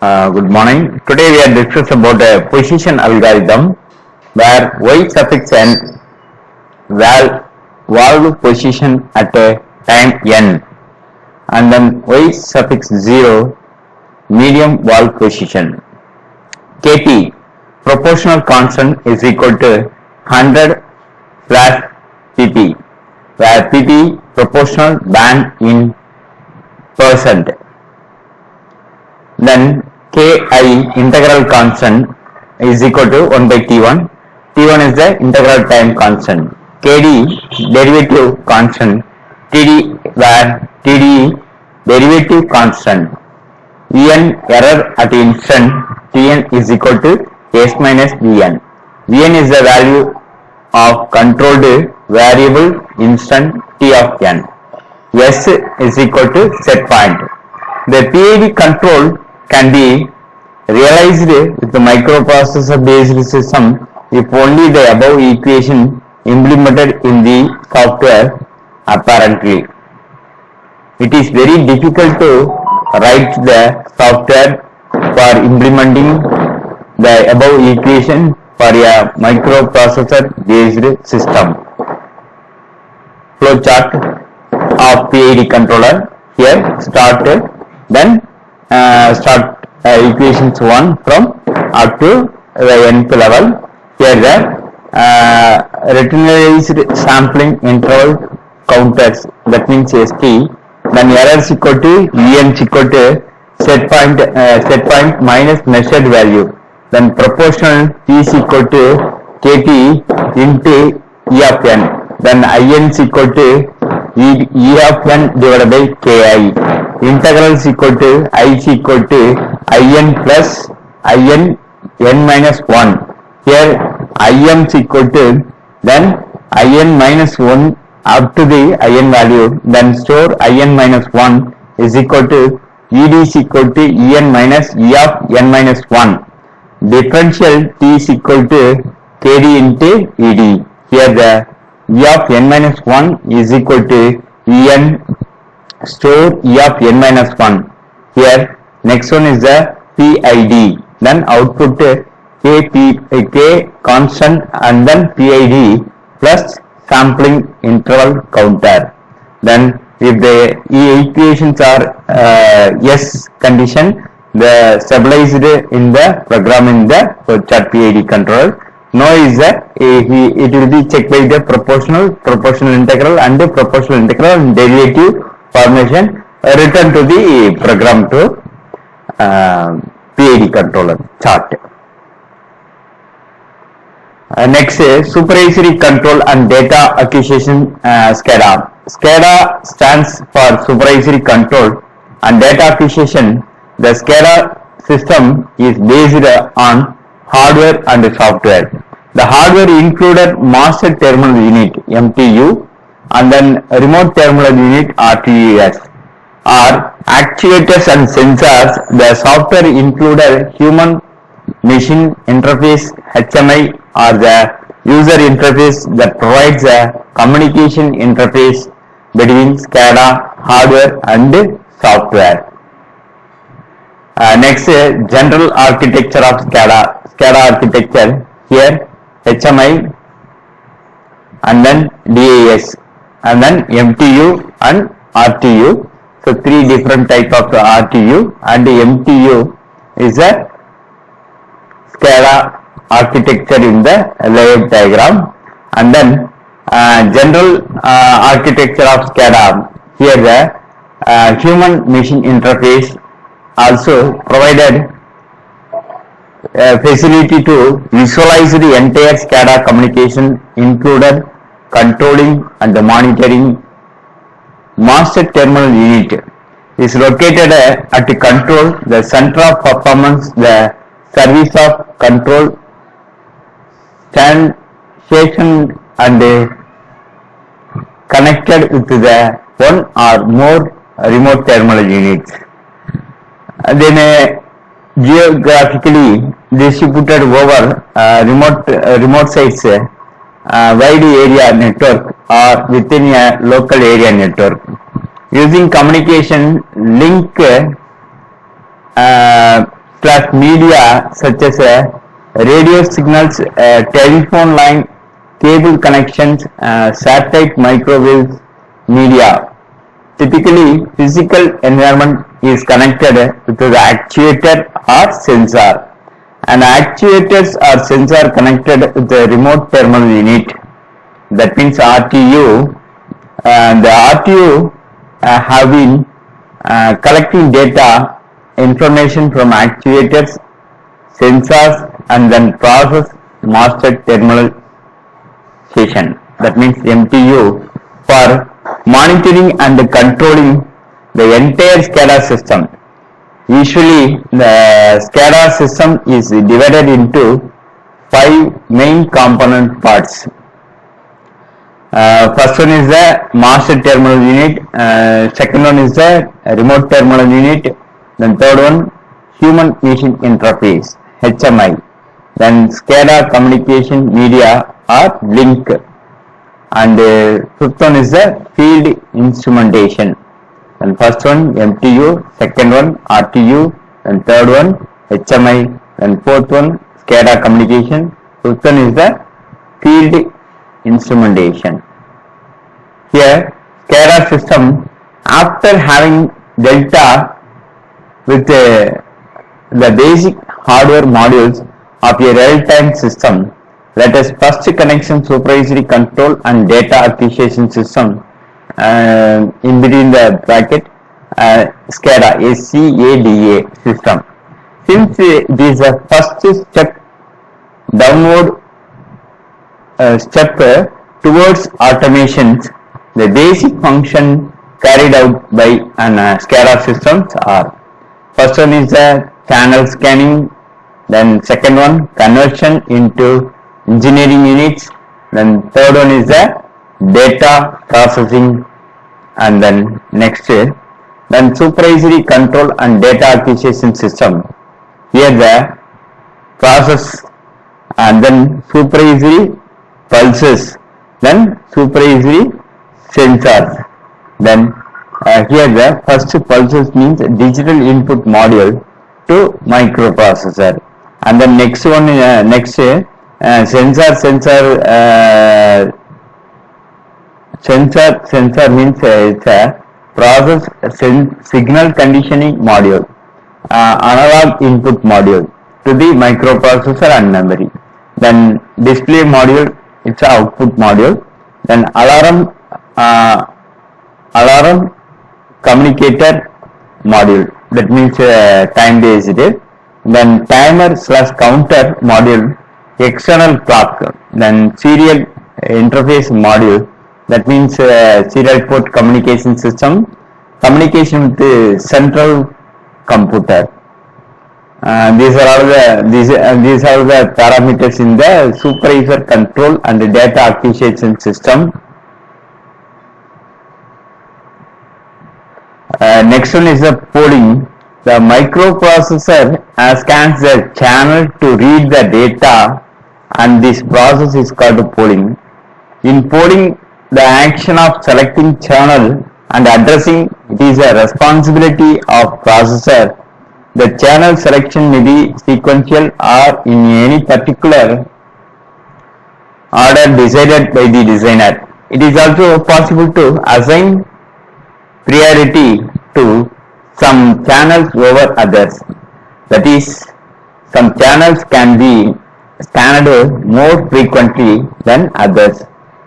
Good morning. Today we are discussing about a position algorithm where y suffix n valve position at a time n and then y suffix 0 medium valve position. Kp proportional constant is equal to 100 slash pp where pp proportional band in percent. Then Ki integral constant is equal to 1 by T1. T1 is the integral time constant. Kd derivative constant. Td where Td derivative constant. En error at instant Tn is equal to S minus Vn. Vn is the value of controlled variable instant T of n. S is equal to set point. The PID control can be realized with the microprocessor based system if only the above equation implemented in the software apparently. It is very difficult to write the software for implementing the above equation for a microprocessor based system. Flow chart of PID controller. Here start, then start equations 1 from up to the nth level. Here the returnalized sampling interval counters, that means ST. Then error is equal to En is equal to set point minus measured value. Then proportional T is equal to Kp into E of n. Then In is equal to E of n divided by Ki. Integral is equal to I is equal to In plus In n minus 1. Here Im is equal to then In minus 1 up to the In value. Then store In minus 1 is equal to Ed is equal to En minus E of n minus 1. Differential T is equal to Kd into Ed. Here the E of n minus 1 is equal to En store E of n minus 1. Here next one is the PID. Then output K constant and then PID plus sampling interval counter. Then if the equations are yes condition, the stabilized in the program in the chart PID controller. No is that it will be checked by the proportional integral and the proportional integral and derivative formation return to the program to PID controller chart. Next is supervisory control and data acquisition SCADA. SCADA stands for supervisory control and data acquisition. The SCADA system is based on hardware and software. The hardware included master terminal unit MTU and then remote terminal unit RTUS are actuators and sensors. The software included human machine interface HMI or the user interface that provides a communication interface between SCADA hardware and software. Next general architecture of SCADA. SCADA architecture, here HMI and then DAS and then MTU and RTU. So three different type of RTU, and MTU is a SCADA architecture in the layout diagram. And then general architecture of SCADA, here the human machine interface also provided facility to visualize the entire SCADA communication, included controlling and monitoring. Master terminal unit is located at the control, the center of performance, the service of control station and connected with the one or more remote terminal units. Then geographically distributed over remote sites, wide area network or within a local area network. Using communication link plus media such as radio signals, telephone line, cable connections, satellite microwave media. Typically, physical environment is connected to the actuator or sensor. And actuators or sensor connected with the remote terminal unit. That means RTU. The RTU have been collecting data, information from actuators, sensors, and then process master terminal station. That means MTU for monitoring and controlling the entire SCADA system. Usually, the SCADA system is divided into 5 main component parts. First one is the master terminal unit, second one is the remote terminal unit, then third one human machine interface HMI, then SCADA communication media or link, and fifth one is the field instrumentation. And first one MTU, second one RTU, and third one HMI, and fourth one SCADA communication, fifth one is the field instrumentation. Here SCADA system, after having delta with the basic hardware modules of a real-time system, let us first connection supervisory control and data acquisition system in between the bracket SCADA, SCADA system. Since it is a first step downward step towards automations, the basic function carried out by an SCADA systems are: first one is the channel scanning, then second one conversion into engineering units, then third one is the data processing, and then next then supervisory control and data acquisition system. Here the process and then supervisory pulses, then supervisory sensors. Then here the first pulses means digital input module to microprocessor, and then next one sensor means it's a process signal conditioning module, analog input module to the microprocessor and memory. Then display module, it's a output module. Then alarm communicator module, that means time based. Then timer / counter module, external clock. Then serial interface module, that means serial port communication system, communication with the central computer. These are the parameters in the supervisor control and the data acquisition system. Next one is the polling. The microprocessor scans the channel to read the data, and this process is called polling. In polling, the action of selecting channel and addressing it is a responsibility of processor. The channel selection may be sequential or in any particular order decided by the designer. It is also possible to assign priority to some channels over others. That is, some channels can be scanned more frequently than others.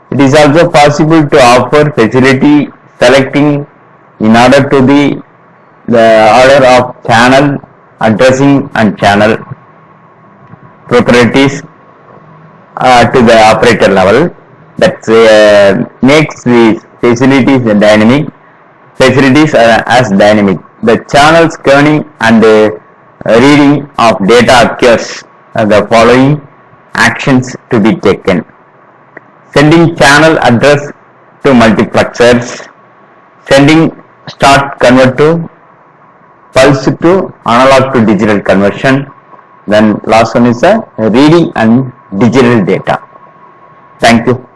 It is also possible to offer facility selecting in order to the order of channel addressing and channel properties to the operator level. That makes the facilities dynamic. Facilities as dynamic. The channel scanning and the reading of data occurs. The following actions to be taken: sending channel address to multiplexers, sending start convert to pulse to analog to digital conversion. Then last one is reading and digital data. Thank you.